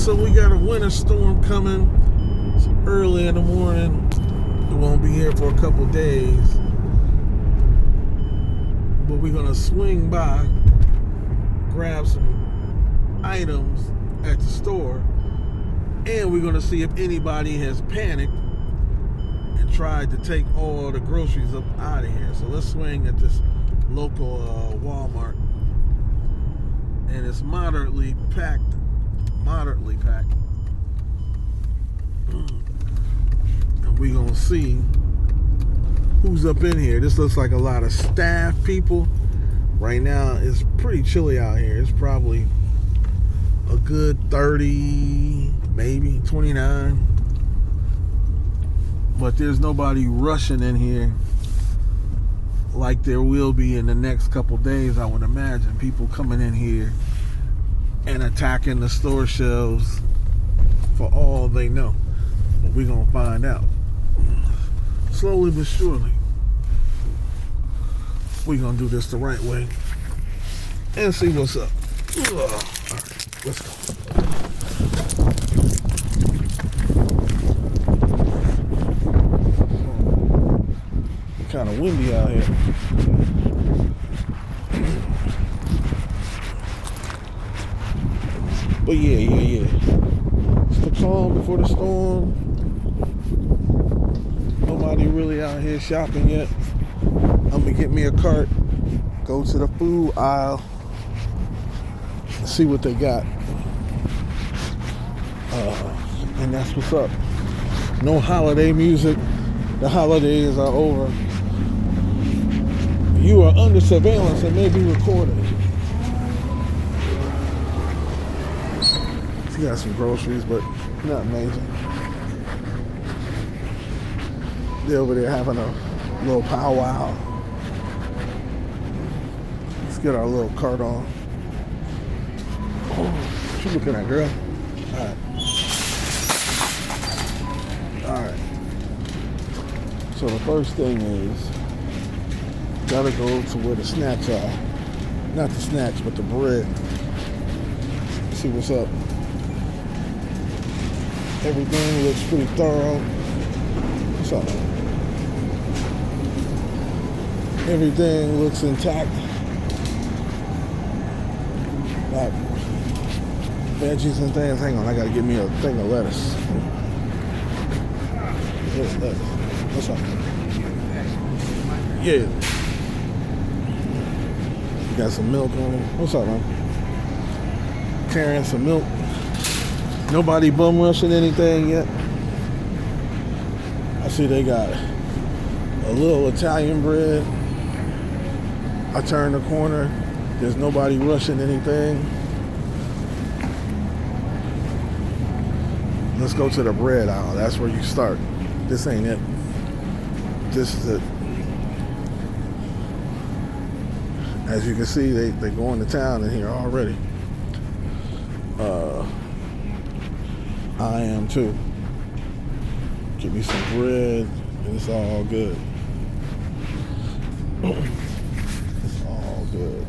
So we got a winter storm coming. It's early in the morning. It won't be here for a couple days. But we're going to swing by, grab some items at the store, and we're going to see if anybody has panicked and tried to take all the groceries up out of here. So let's swing at this local Walmart. And it's moderately packed. And we're going to see who's up in here. This looks like a lot of staff people. Right now, it's pretty chilly out here. It's probably a good 30, maybe 29. But there's nobody rushing in here like there will be in the next couple days, I would imagine. People coming in here and attacking the store shelves for all they know. But we're going to find out. Slowly but surely. We're going to do this the right way and see what's up. All right, let's go. Kind of windy out here. But yeah. It's the calm before the storm. Nobody really out here shopping yet. I'm gonna get me a cart, go to the food aisle, and see what they got. And that's what's up. No holiday music. The holidays are over. You are under surveillance and may be recorded. She got some groceries, but not amazing. They're over there having a little powwow. Let's get our little cart on. Oh, what you looking at, girl? Alright. So the first thing is, gotta go to where the snacks are. Not the snacks, but the bread. See what's up. Everything looks pretty thorough. What's up, man? Everything looks intact. Like veggies and things. Hang on, I gotta get me a thing of lettuce. What's up? Yeah. You got some milk on it. What's up, man? Carrying some milk. Nobody bum rushing anything yet. I see they got a little Italian bread. I turn the corner. There's nobody rushing anything. Let's go to the bread aisle. That's where you start. This ain't it. This is it. As you can see, they going to town in here already. I am too. Give me some bread, and it's all good. It's all good.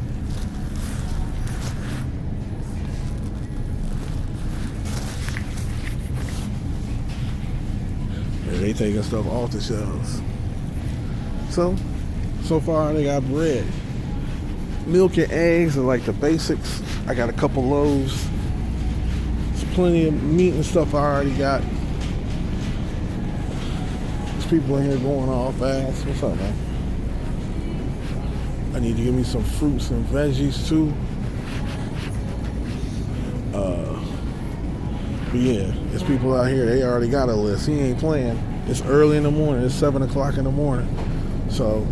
And they taking stuff off the shelves. So far they got bread. Milk and eggs are like the basics. I got a couple loaves. There's plenty of meat and stuff I already got. There's people in here going all fast. What's up, man? I need to give me some fruits and veggies too. But yeah, there's people out here, they already got a list. He ain't playing. It's early in the morning. It's 7 o'clock in the morning. So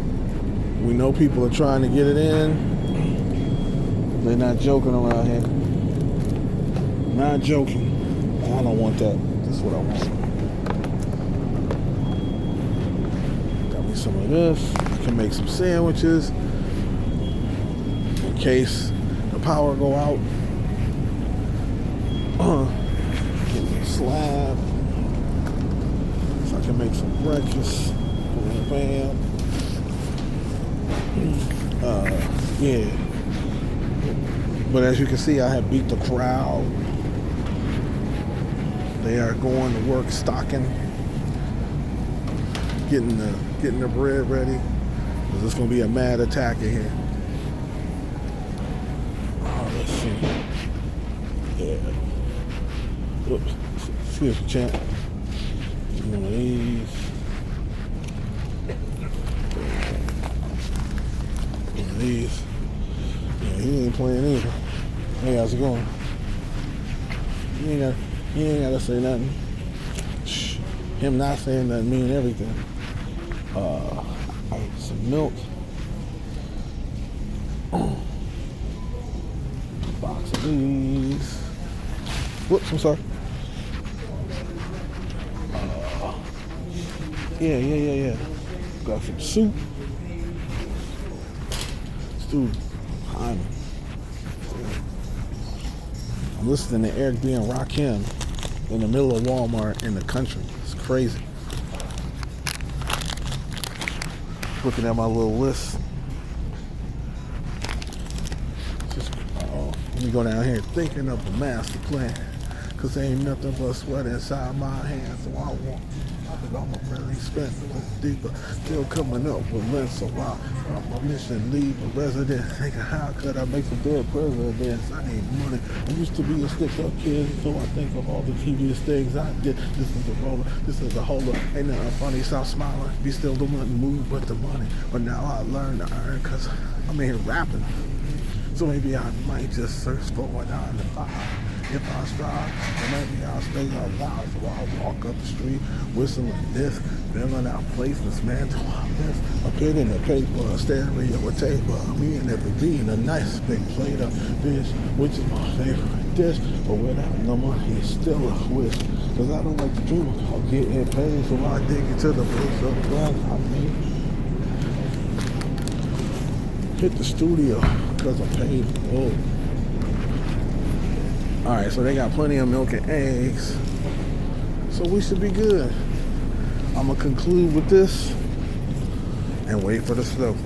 we know people are trying to get it in. They're not joking around here. Not joking. I don't want that. This is what I want. Got me some of this. I can make some sandwiches in case the power go out. Get me a slab so I can make some breakfast. Bam. Yeah. But as you can see, I have beat the crowd. They are going to work stocking, getting the bread ready. There's going to be a mad attack in here. Oh, let's see. Yeah. Whoops. Excuse me, champ. One of these. One of these. Yeah, he ain't playing either. Hey, how's it going? You ain't gotta say nothing. Shh. Him not saying nothing mean everything. I ate some milk. Box of these. Whoops, I'm sorry. Yeah. Got some soup. Dude, I'm listening to Eric B. and Rakim in the middle of Walmart in the country. It's crazy. Looking at my little list. Let me go down here thinking of the master plan. Cause there ain't nothing but sweat inside my hands. So I think I'ma really spend a little deeper. Still coming up with less. So while on my mission, leave a resident. Thinking how could I make some dead presidents? I need money. I used to be a stick-up kid, so I think of all the tedious things I did. This is the roller, this is the holder. Ain't nothing funny, stop smiling. Be still the one move but the money. But now I learn to earn cause I'm in here rapping. So maybe I might just search for a 9 to 5. If I strive, then maybe I'll stay alive. So I'll walk up the street, whistling this, filling out places, man, till I miss a pen in the paper, a stereo, a tape, me and every being a nice big plate of fish, which is my favorite dish. But without no money, it's still a wish. Cause I don't like to dream about getting paid, so I dig into the place of God. I mean, hit the studio, cause I'm paid. Whoa. Alright, so they got plenty of milk and eggs. So we should be good. I'm going to conclude with this and wait for the snow.